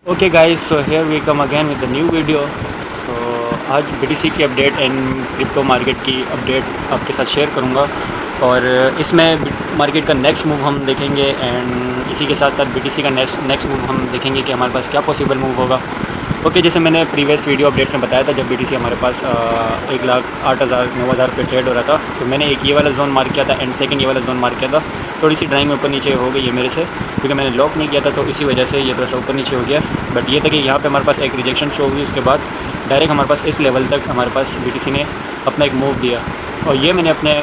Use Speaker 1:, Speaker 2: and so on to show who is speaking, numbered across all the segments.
Speaker 1: Okay guys, so here we come again with the new video. So आज BTC की update and crypto market की update आपके साथ share करूंगा और इसमें मार्केट का नेक्स्ट मूव हम देखेंगे एंड इसी के साथ साथ बीटीसी का नेक्स्ट मूव हम देखेंगे कि हमारे पास क्या पॉसिबल मूव होगा। ओके, जैसे मैंने प्रीवियस वीडियो अपडेट्स में बताया था, जब बीटीसी हमारे पास 1,08,000 9,000 पे ट्रेड हो रहा था, तो मैंने एक ये वाला जोन मार्क किया था एंड सेकंड ये वाला जोन मार्क किया था। थोड़ी सी ड्राइंग ऊपर नीचे हो गई है मेरे से, क्योंकि मैंने लॉक नहीं किया था, तो इसी वजह से ये थोड़ा सा ऊपर नीचे हो गया। बट ये था कि यहाँ पे हमारे पास एक रिजेक्शन शो हुई, उसके बाद डायरेक्ट हमारे पास इस लेवल तक हमारे पास बीटीसी ने अपना एक मूव दिया। और ये मैंने अपने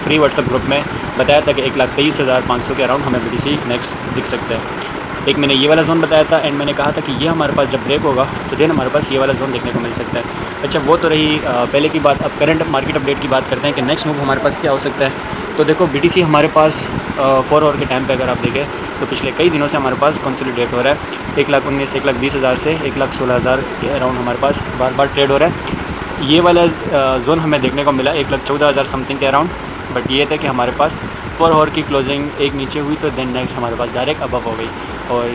Speaker 1: फ्री व्हाट्सएप ग्रुप में बताया था कि 1,23,500 के अराउंड हमें बीटीसी नेक्स्ट दिख सकता है। एक मैंने ये वाला जोन बताया था एंड मैंने कहा था कि ये हमारे पास जब ब्रेक होगा तो देन हमारे पास ये वाला जोन देखने को मिल सकता है। अच्छा, वो तो रही पहले की बात। अब करंट मार्केट अपडेट की बात करते हैं कि नेक्स्ट मूव हमारे पास क्या हो सकता है। तो देखो, बीटीसी हमारे पास 4 आवर के टाइम पे अगर आप देखें तो पिछले कई दिनों से हमारे पास कंसोलिडेट हो रहा है। 1,19,000 1,20,000 से 1,16,000 के अराउंड हमारे पास बार बार ट्रेड हो रहा है। ये वाला जोन हमें देखने को मिला 1,14,000 समथिंग के अराउंड। बट ये था कि हमारे पास 4 आवर की क्लोजिंग एक नीचे हुई तो देन नेक्स्ट हमारे पास डायरेक्ट अबव हो गई। और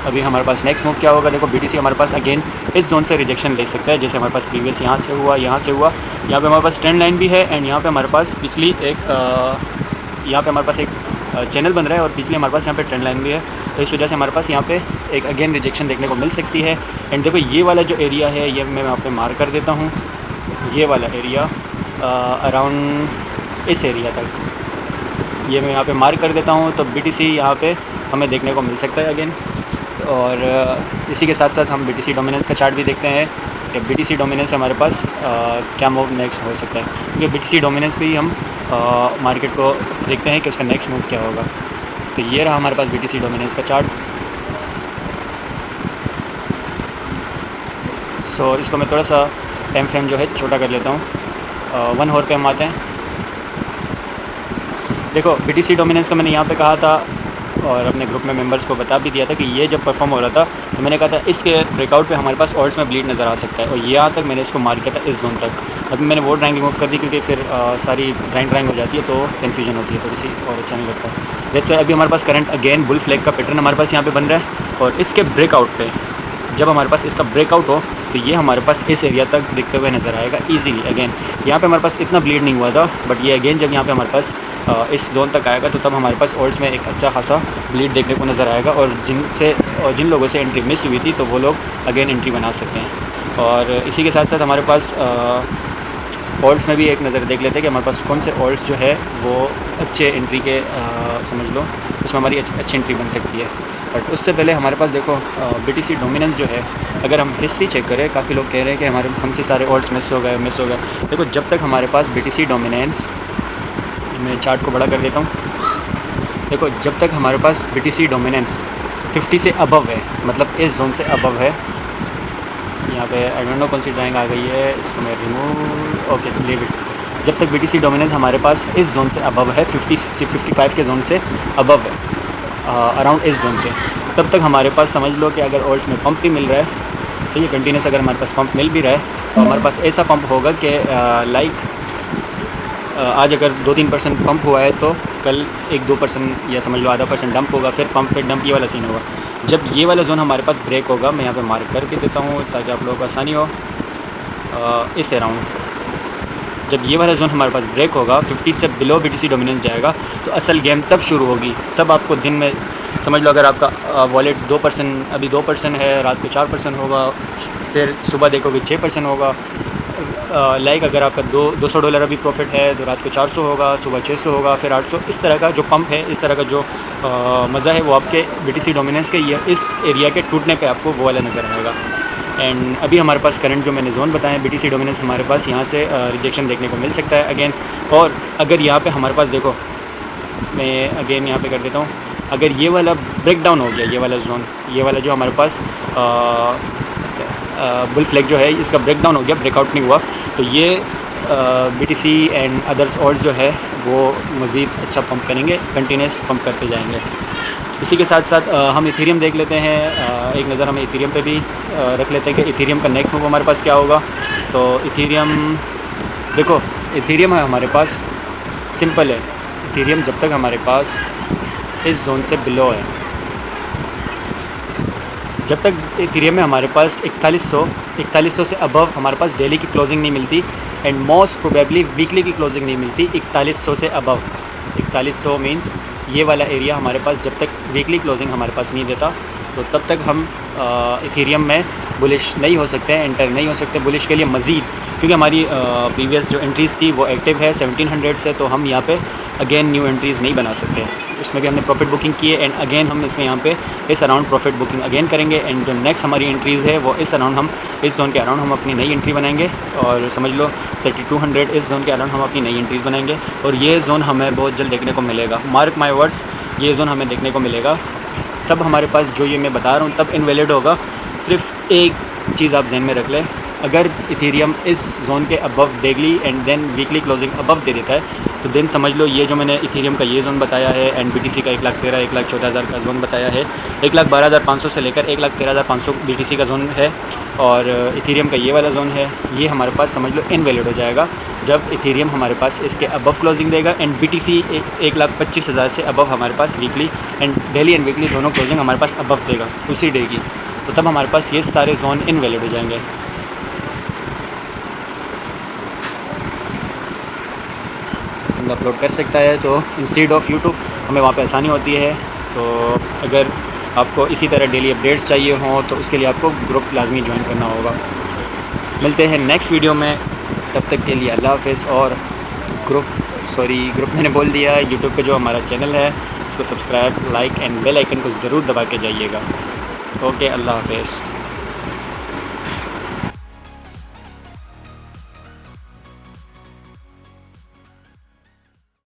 Speaker 1: अभी हमारे पास नेक्स्ट मूव क्या होगा, देखो बीटीसी हमारे पास अगेन इस जोन से रिजेक्शन ले सकता है, जैसे हमारे पास प्रीवियस यहाँ से हुआ, यहाँ से हुआ। यहाँ पे हमारे पास ट्रेंड लाइन भी है एंड यहाँ पे हमारे पास पिछली एक यहाँ पे हमारे पास एक चैनल बन रहा है और पिछले हमारे पास यहाँ पे ट्रेंड लाइन भी है। तो इस वजह से हमारे पास यहाँ पे एक अगेन रिजेक्शन देखने को मिल सकती है। एंड देखो, ये वाला जो एरिया है ये मैं यहाँ पे मार्क कर देता हूँ। ये वाला एरिया अराउंड इस एरिया तक ये मैं यहाँ पे मार्क कर देता हूँ। तो बीटीसी यहाँ पे हमें देखने को मिल सकता है अगेन। और इसी के साथ साथ हम बीटीसी डोमिनेंस का चार्ट भी देखते हैं कि बीटीसी डोमिनेंस हमारे पास क्या मूव नेक्स्ट हो सकता है, क्योंकि बीटीसी डोमिनेंस पे ही हम मार्केट को देखते हैं कि उसका नेक्स्ट मूव क्या होगा। तो ये रहा हमारे पास बीटीसी डोमिनेंस का चार्ट। सो इसको मैं थोड़ा सा टाइम फ्रेम जो है छोटा कर लेता हूँ। 1 आवर पे हम आते हैं। देखो, बीटीसी डोमिनेंस का मैंने यहाँ पे कहा था और अपने ग्रुप में मेंबर्स को बता भी दिया था कि ये जब परफॉर्म हो रहा था तो मैंने कहा था इसके ब्रेकआउट पे हमारे पास ऑल्ट्स में ब्लीड नज़र आ सकता है। और यहाँ तक मैंने इसको मार्क किया था, इस जोन तक। अभी मैंने वो ड्राइंग रिमूव कर दी क्योंकि फिर सारी ड्राइंग हो जाती है तो कन्फ्यूजन होती है थोड़ी सी और अच्छा नहीं लगता। दैट्स व्हाई अभी हमारे पास करंट अगेन बुल फ्लैग का पैटर्न हमारे पास यहाँ पे बन रहा है। और इसके ब्रेकआउट पे जब हमारे पास इसका ब्रेकआउट हो तो ये हमारे पास इस एरिया तक दिखते हुए नज़र आएगा ईजीली। अगेन यहाँ पे हमारे पास इतना ब्लीड नहीं हुआ था, बट ये अगेन जब यहाँ पे हमारे पास इस जोन तक आएगा तो तब हमारे पास ऑल्ट्स में एक अच्छा खासा ब्लीड देखने को नज़र आएगा। और जिन लोगों से एंट्री मिस हुई थी तो वो लोग अगेन एंट्री बना सकते हैं। और इसी के साथ साथ हमारे पास ऑल्ट्स में भी एक नज़र देख लेते हैं कि हमारे पास कौन से ऑल्ट्स जो है वो अच्छे एंट्री के समझ लो उसमें हमारी अच्छी एंट्री बन सकती है। बट उससे पहले हमारे पास देखो, बीटीसी डोमिनेंस जो है, अगर हम हिस्ट्री चेक करें, काफ़ी लोग कह रहे हैं कि हमारे हमसे सारे ऑल्ट्स मिस हो गए। देखो, जब तक हमारे पास बीटीसी डोमिनेंस, मैं चार्ट को बड़ा कर देता हूँ। देखो, जब तक हमारे पास बीटीसी डोमिनेंस 50 से अबव है, मतलब इस जोन से अबव है, यहाँ पे आई डोंट नो कौन सी ड्राइंग आ गई है, इसको मैं रिमूव, ओके लीव इट। जब तक बीटीसी डोमिनेंस हमारे पास इस जोन से अबव है, 50 से 55 के जोन से अबव है, अराउंड इस जोन से, तब तक हमारे पास समझ लो कि अगर ऑल्ट्स में पंप भी मिल रहा है, सही है, कंटिन्यूस अगर हमारे पास पंप मिल भी रहा है तो हमारे पास ऐसा पंप होगा कि लाइक आज अगर 2-3% पंप हुआ है तो कल 1-2% या समझ लो आधा % डंप होगा, फिर पंप फिर डंप, ये वाला सीन होगा। जब ये वाला जोन हमारे पास ब्रेक होगा, मैं यहाँ पे मार्क करके देता हूँ ताकि आप लोगों को आसानी हो, इस अराउंड जब ये वाला जोन हमारे पास ब्रेक होगा, 50 से बिलो बीटीसी डोमिनेंस जाएगा, तो असल गेम तब शुरू होगी। तब आपको दिन में समझ लो अगर आपका वॉलेट 2%, अभी 2% है, रात को 4% होगा, फिर सुबह देखोगे 6% होगा। लाइक अगर आपका $200 अभी प्रॉफिट है तो रात को 400 होगा, सुबह 600 होगा, फिर 800। इस तरह का जो पंप है, इस तरह का जो मज़ा है वो आपके बीटीसी डोमिनेंस के ये इस एरिया के टूटने पे आपको वो वाला नज़र आएगा। एंड अभी हमारे पास करंट जो मैंने जोन बताया बीटीसी डोमिनेंस, हमारे पास यहाँ से रिजेक्शन देखने को मिल सकता है अगेन। और अगर यहाँ पे हमारे पास देखो, मैं अगेन यहाँ पे कर देता हूँ, अगर ये वाला ब्रेक डाउन हो गया, ये वाला जोन, ये वाला जो हमारे पास बुल फ्लैग जो है इसका ब्रेक डाउन हो गया, ब्रेकआउट नहीं हुआ, तो ये बीटीसी एंड अदर्स ऑल्ट जो है वो मज़ीद अच्छा पंप करेंगे, कंटिन्यूस पंप करते जाएंगे। इसी के साथ साथ हम इथेरियम देख लेते हैं। एक नज़र हम इथेरियम पे भी रख लेते हैं कि इथेरियम का नेक्स्ट मूव हमारे पास क्या होगा। तो इथेरियम देखो, इथेरियम है हमारे पास, सिंपल है। इथेरियम जब तक हमारे पास इस जोन से बिलो है, जब तक इथेरियम में हमारे पास 4100 से अबव हमारे पास डेली की क्लोजिंग नहीं मिलती एंड मोस्ट प्रोबेबली वीकली की क्लोजिंग नहीं मिलती 4100 से अबव। 4100 मींस ये वाला एरिया हमारे पास जब तक वीकली क्लोजिंग हमारे पास नहीं देता तो तब तक हम इथेरियम में बुलिश नहीं हो सकते हैं, एंटर नहीं हो सकते बुलिश के लिए मज़ीद, क्योंकि हमारी प्रीवियस जो एंट्रीज़ थी वो एक्टिव है 1700 से, तो हम यहाँ पे अगेन न्यू एंट्रीज़ नहीं बना सकते। उसमें भी हमने प्रॉफिट बुकिंग की है एंड अगेन हम इसमें यहाँ पे इस अराउंड प्रॉफिट बुकिंग अगेन करेंगे एंड जो नेक्स्ट हमारी एंट्रीज़ है वो इस अराउंड हम इस जोन के अराउंड हम अपनी नई एंट्री बनाएंगे और समझ लो 3200 इस जोन के अराउंड हम अपनी नई एंट्रीज़ बनाएंगे और ये जोन हमें बहुत जल्द देखने को मिलेगा। मार्क माई वर्ड्स, ये जोन हमें देखने को मिलेगा। तब हमारे पास जो ये मैं बता रहा हूँ तब इनवैलिड होगा। सिर्फ एक चीज़ आप जहन में रख लें, अगर इथेरियम इस जोन के above daily and then weekly closing above दे देता है तो देन समझ लो ये जो मैंने इथेरियम का ये जोन बताया है एंड BTC का 1,13,000 1,14,000 का जोन बताया है, 1,12,500 से लेकर 1,13,500 BTC का जोन है और इथेरियम का ये वाला जोन है, ये हमारे पास समझ लो इनवैलिड हो जाएगा जब इथेरियम हमारे पास इसके अबव क्लोजिंग देगा एंड BTC 1,25,000 से अबव हमारे पास weekly and daily and weekly दोनों क्लोजिंग हमारे पास अबव देगा उसी डे की, तो तब हमारे पास ये सारे जोन इनवैलिड हो जाएंगे। अपलोड कर सकता है तो इंस्टेड ऑफ यूट्यूब हमें वहाँ पे आसानी होती है। तो अगर आपको इसी तरह डेली अपडेट्स चाहिए हों तो उसके लिए आपको ग्रुप लाजमी ज्वाइन करना होगा। मिलते हैं नेक्स्ट वीडियो में, तब तक के लिए अल्लाह हाफ़िज़। और ग्रुप मैंने बोल दिया, यूट्यूब पे जो हमारा चैनल है उसको subscribe, like and bell icon को ज़रूर दबा के जाइएगा। ओके, अल्लाह हाफ़िज़।